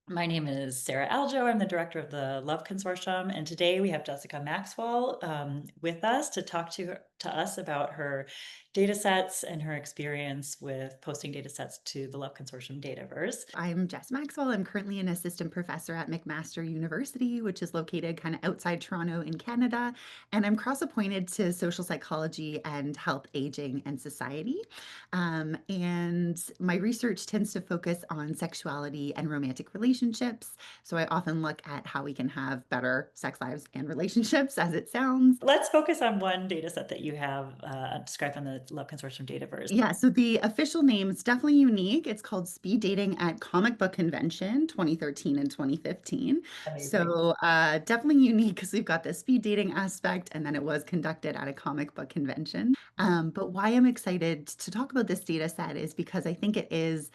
My name is Sara Algoe. I'm the director of the Love Consortium, and today we have Jessica Maxwell with us to talk to us about her data sets and her experience with posting data sets to the Love Consortium Dataverse. I'm Jess Maxwell. I'm currently an assistant professor at McMaster University, which is located kind of outside Toronto in Canada. And I'm cross appointed to social psychology and health, aging, and society. And my research tends to focus on sexuality and romantic relationships. So I often look at how we can have better sex lives and relationships, as it sounds. Let's focus on one data set that you have described on the Love Consortium Dataverse. Yeah, so the official name is definitely unique. It's called Speed Dating at Comic Book Convention 2013 and 2015. Amazing. So definitely unique because we've got the speed dating aspect, and then it was conducted at a comic book convention. But why I'm excited to talk about this data set is because I think it is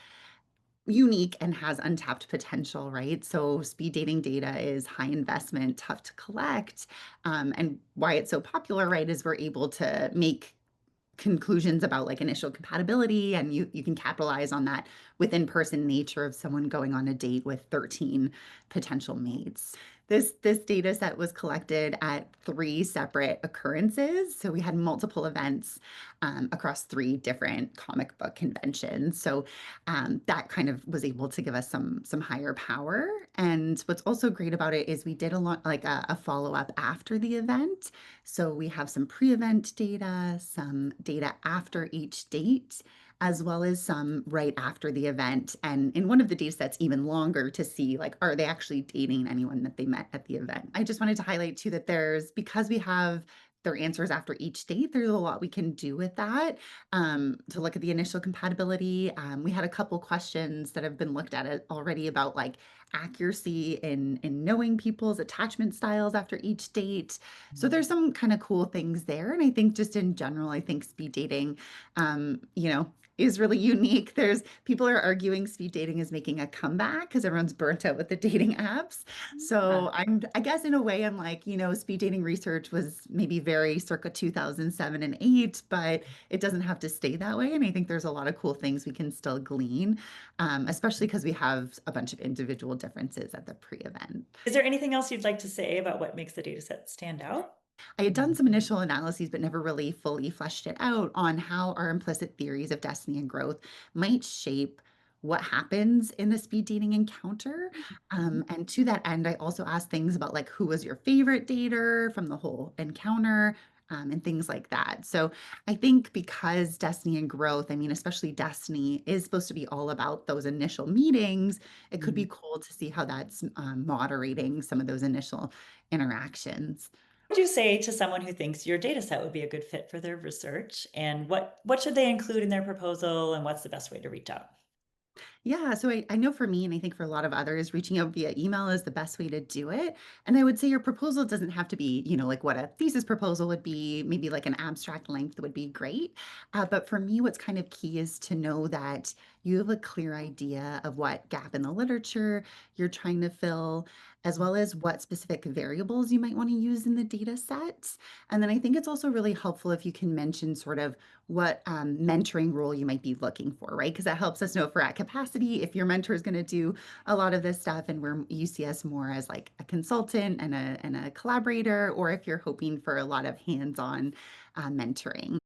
unique and has untapped potential, right? So speed dating data is high investment, tough to collect. And why it's so popular, right, is we're able to make conclusions about like initial compatibility, and you can capitalize on that with in-person nature of someone going on a date with 13 potential mates. This data set was collected at three separate occurrences. So we had multiple events across three different comic book conventions. So that kind of was able to give us some higher power. And what's also great about it is we did a lot like a follow-up after the event. So we have some pre-event data, some data after each date, as well as some right after the event. And in one of the data sets, even longer to see like, are they actually dating anyone that they met at the event? I just wanted to highlight too that because we have their answers after each date, there's a lot we can do with that to look at the initial compatibility. We had a couple questions that have been looked at it already about like accuracy in knowing people's attachment styles after each date. So there's some kind of cool things there. And I think just in general, I think speed dating, is really unique. There's people are arguing speed dating is making a comeback because everyone's burnt out with the dating apps. So I guess in a way, I'm like, speed dating research was maybe very circa 2007 and 8, but it doesn't have to stay that way. And I think there's a lot of cool things we can still glean, especially because we have a bunch of individual differences at the pre-event. Is there anything else you'd like to say about what makes the data set stand out? I had done some initial analyses, but never really fully fleshed it out on how our implicit theories of destiny and growth might shape what happens in the speed dating encounter. And to that end, I also asked things about like who was your favorite dater from the whole encounter. And things like that. So I think because destiny and growth, I mean, especially destiny, is supposed to be all about those initial meetings, it could be cool to see how that's moderating some of those initial interactions. Would you say to someone who thinks your data set would be a good fit for their research, and what should they include in their proposal, and what's the best way to reach out? Yeah, so I know for me, and I think for a lot of others, reaching out via email is the best way to do it. And I would say your proposal doesn't have to be, like what a thesis proposal would be, maybe like an abstract length would be great. But for me, what's kind of key is to know that you have a clear idea of what gap in the literature you're trying to fill, as well as what specific variables you might want to use in the data set. And then I think it's also really helpful if you can mention sort of what mentoring role you might be looking for, right? Because that helps us know if we're at capacity, if your mentor is going to do a lot of this stuff and you see us more as like a consultant and a collaborator, or if you're hoping for a lot of hands-on mentoring.